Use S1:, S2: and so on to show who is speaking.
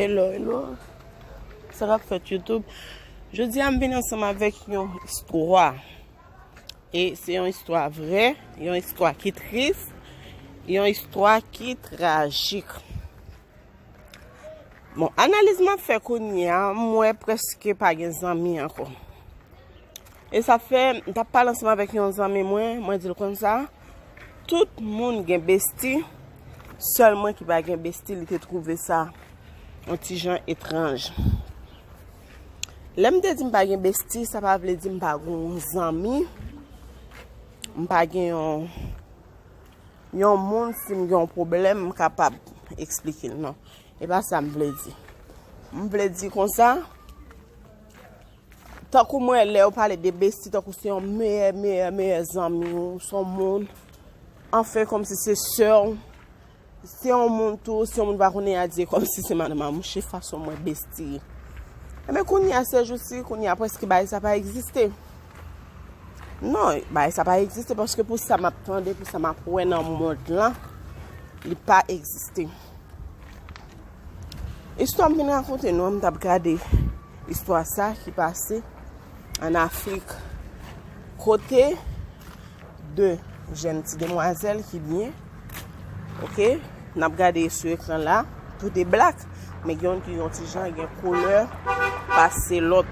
S1: Hello. Ça va faire YouTube. Je dis à me venir ensemble avec une histoire. Et c'est une histoire vraie, une histoire qui est triste, et une histoire qui est tragique. Bon, analyse m'a fait qu'on y a, moi presque pas des amis encore. Et ça fait, t'as parlé ensemble avec un ami moi dis comme ça, tout le monde a bestie, seulement qui pas gen bestie, il te trouvé ça un petit gens étrange. L'aime de dire pas gen bestie, ça pas veut dire pas gon ami, pas gen yon monde si m'gon problème capable expliquer non. Et pas ça me veut dire. Me veut dire comme ça. Tant que moi là on parle de bestie, tant que c'est un meilleur ami, son monde. En fait comme si c'est sœur. Si on monte tout, si on va connaître à dire comme si c'est madame mon chef façon moi bestie. Mais qu'on y a ces jours-ci, qu'on y a presque ça pas existé. Non, ça pas existé parce que pour ça m'attendait, pour ça m'apprendre dans le monde là, il pas existé. Histoire me raconter nous, on t'a regardé histoire ça qui passait en Afrique côté de jeunes petites demoiselles qui vient. OK, n'a regardé sur écran là, tout est black, mais il y a un petit gens qui a couleur passer l'autre.